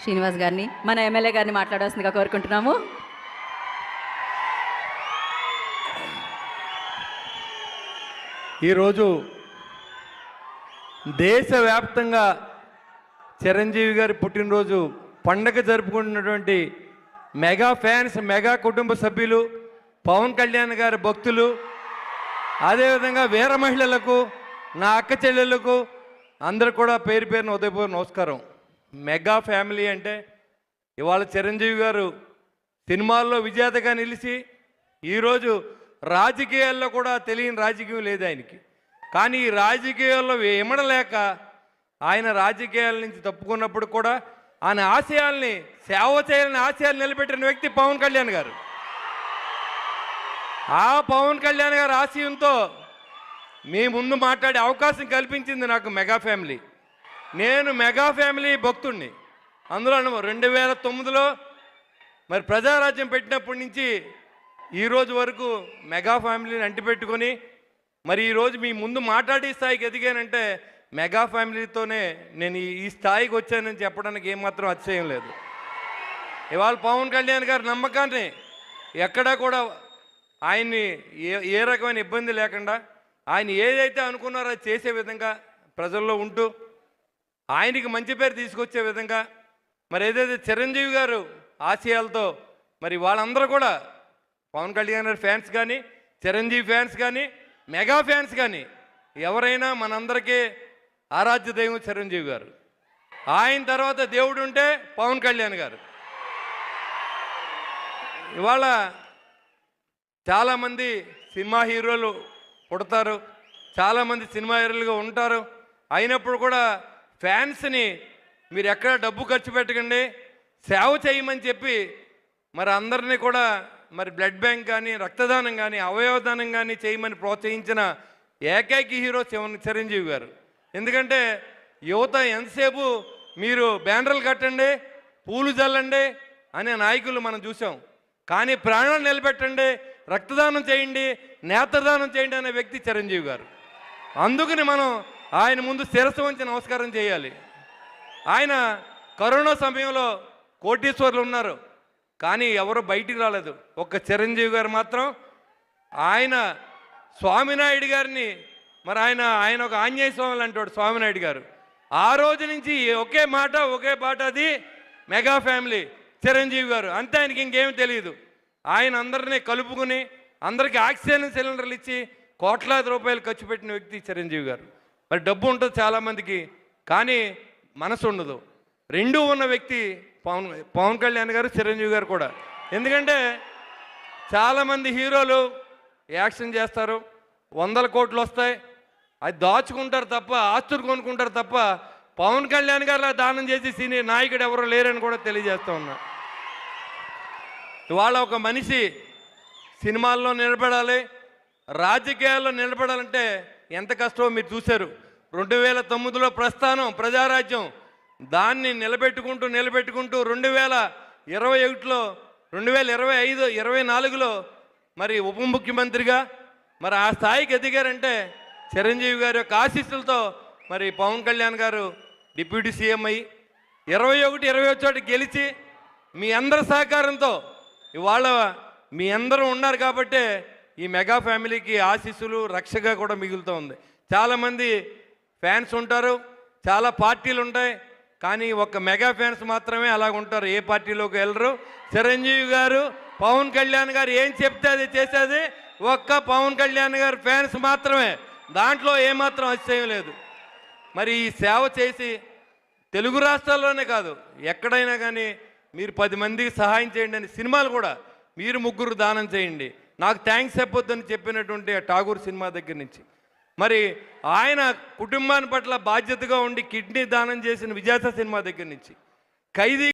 శ్రీనివాస్ గారిని, మన ఎమ్మెల్యే గారిని మాట్లాడాల్సిందిగా కోరుకుంటున్నాము. ఈరోజు దేశవ్యాప్తంగా చిరంజీవి గారి పుట్టినరోజు పండగ జరుపుకుంటున్నటువంటి మెగా ఫ్యాన్స్, మెగా కుటుంబ సభ్యులు, పవన్ కళ్యాణ్ గారి భక్తులు, అదేవిధంగా వీర మహిళలకు, నా అక్క చెల్లెళ్ళకు అందరూ కూడా పేరు పేరున ఉదయపూర్వ నమస్కారం. మెగా ఫ్యామిలీ అంటే ఇవాళ చిరంజీవి గారు సినిమాల్లో విజేతగా నిలిచి ఈరోజు రాజకీయాల్లో కూడా తెలియని రాజకీయం లేదు ఆయనకి. కానీ ఈ రాజకీయాల్లో ఇమడలేక ఆయన రాజకీయాల నుంచి తప్పుకున్నప్పుడు కూడా ఆయన ఆశయాల్ని, సేవ చేయాలని ఆశయాలు నిలబెట్టిన వ్యక్తి పవన్ కళ్యాణ్ గారు. ఆ పవన్ కళ్యాణ్ గారి ఆశయంతో మీ ముందు మాట్లాడే అవకాశం కల్పించింది నాకు మెగా ఫ్యామిలీ. నేను మెగా ఫ్యామిలీ భక్తుడిని. అందులో 2009లో మరి ప్రజారాజ్యం పెట్టినప్పటి నుంచి ఈరోజు వరకు మెగా ఫ్యామిలీని అంటిపెట్టుకొని మరి ఈరోజు మీ ముందు మాట్లాడే స్థాయికి ఎదిగానంటే మెగా ఫ్యామిలీతోనే నేను ఈ స్థాయికి వచ్చానని చెప్పడానికి ఏమాత్రం అతిశయం లేదు. ఇవాళ పవన్ కళ్యాణ్ గారి నమ్మకాన్ని ఎక్కడా కూడా ఆయన్ని ఏ రకమైన ఇబ్బంది లేకుండా ఆయన ఏదైతే అనుకున్నారో అది చేసే విధంగా ప్రజల్లో ఉంటూ ఆయనకి మంచి పేరు తీసుకొచ్చే విధంగా మరి ఏదైతే చిరంజీవి గారు ఆశయాలతో మరి వాళ్ళందరూ కూడా పవన్ కళ్యాణ్ గారి ఫ్యాన్స్ కానీ, చిరంజీవి ఫ్యాన్స్ కానీ, మెగా ఫ్యాన్స్ కానీ ఎవరైనా మనందరికీ ఆరాధ్య దైవం చిరంజీవి గారు. ఆయన తర్వాత దేవుడు ఉంటే పవన్ కళ్యాణ్ గారు. ఇవాళ చాలామంది సినిమా హీరోలు పుడతారు, చాలామంది సినిమా హీరోలుగా ఉంటారు. అయినప్పుడు కూడా ఫ్యాన్స్ని మీరు ఎక్కడ డబ్బు ఖర్చు పెట్టకండి, సేవ చేయమని చెప్పి మరి అందరినీ కూడా మరి బ్లడ్ బ్యాంక్ కానీ, రక్తదానం కానీ, అవయవదానం కానీ చేయమని ప్రోత్సహించిన ఏకైక హీరో చిరంజీవి గారు. ఎందుకంటే యువత ఎంతసేపు మీరు బ్యానర్లు కట్టండి, పూలు చల్లండి అనే నాయకులు మనం చూసాం. కానీ ప్రాణాలు నిలబెట్టండి, రక్తదానం చేయండి, నేత్రదానం చేయండి అనే వ్యక్తి చిరంజీవి గారు. అందుకని మనం ఆయన ముందు శిరస్సు వంచి నమస్కారం చేయాలి. ఆయన కరోనా సమయంలో కోటీశ్వర్లు ఉన్నారు, కానీ ఎవరు బయటికి రాలేదు. ఒక్క చిరంజీవి గారు మాత్రం ఆయన స్వామినాయుడు గారిని మరి ఆయన ఒక ఆంజనేయ స్వామి అంటాడు స్వామినాయుడు గారు. ఆ రోజు నుంచి ఒకే మాట ఒకే పాట, అది మెగా ఫ్యామిలీ చిరంజీవి గారు. అంతే, ఆయనకి ఇంకేమీ తెలియదు. ఆయన అందరినీ కలుపుకుని అందరికీ ఆక్సిజన్ సిలిండర్లు ఇచ్చి కోట్లాది రూపాయలు ఖర్చు పెట్టిన వ్యక్తి చిరంజీవి గారు. మరి డబ్బు ఉంటుంది చాలామందికి, కానీ మనసు ఉండదు. రెండూ ఉన్న వ్యక్తి పవన్ కళ్యాణ్ గారు, చిరంజీవి గారు కూడా. ఎందుకంటే చాలామంది హీరోలు యాక్షన్ చేస్తారు, 100 కోట్లు వస్తాయి, అది దాచుకుంటారు తప్ప, ఆస్తులు కొనుక్కుంటారు తప్ప పవన్ కళ్యాణ్ గారు దానం చేసి సినీ నాయకుడు ఎవరో లేరని కూడా తెలియజేస్తూ ఉన్నా. ఇవాళ ఒక మనిషి సినిమాల్లో నిలబడాలి, రాజకీయాల్లో నిలబడాలంటే ఎంత కష్టమో మీరు చూశారు. 2009లో ప్రస్థానం ప్రజారాజ్యం, దాన్ని నిలబెట్టుకుంటూ 2021లో 2025, 24లో మరి ఉప ముఖ్యమంత్రిగా మరి ఆ స్థాయికి ఎదిగారంటే చిరంజీవి గారి యొక్క ఆశీస్సులతో. మరి పవన్ కళ్యాణ్ గారు డిప్యూటీ సీఎం అయ్యి 21, 21 గెలిచి మీ అందరి సహకారంతో ఇవాళ మీ అందరూ ఉన్నారు కాబట్టే ఈ మెగా ఫ్యామిలీకి ఆశీస్సులు, రక్షగా కూడా మిగులుతూ ఉంది. చాలామంది ఫ్యాన్స్ ఉంటారు, చాలా పార్టీలు ఉంటాయి, కానీ ఒక్క మెగా ఫ్యాన్స్ మాత్రమే అలాగ ఉంటారు, ఏ పార్టీలోకి వెళ్ళరు. చిరంజీవి గారు, పవన్ కళ్యాణ్ గారు ఏం చెప్తే అది చేసేది ఒక్క పవన్ కళ్యాణ్ గారు ఫ్యాన్స్ మాత్రమే. దాంట్లో ఏమాత్రం అతిశయం లేదు. మరి ఈ సేవ చేసి తెలుగు రాష్ట్రాల్లోనే కాదు, ఎక్కడైనా కానీ మీరు 10 మందికి సహాయం చేయండి అని సినిమాలు కూడా మీరు 3 దానం చేయండి, నాకు థ్యాంక్స్ చెప్పొద్దని చెప్పినటువంటి ఠాగూర్ సినిమా దగ్గర నుంచి మరి ఆయన కుటుంబాన్ని పట్ల బాధ్యతగా ఉండి కిడ్నీ దానం చేసిన విజేత సినిమా దగ్గర నుంచి ఖైదీ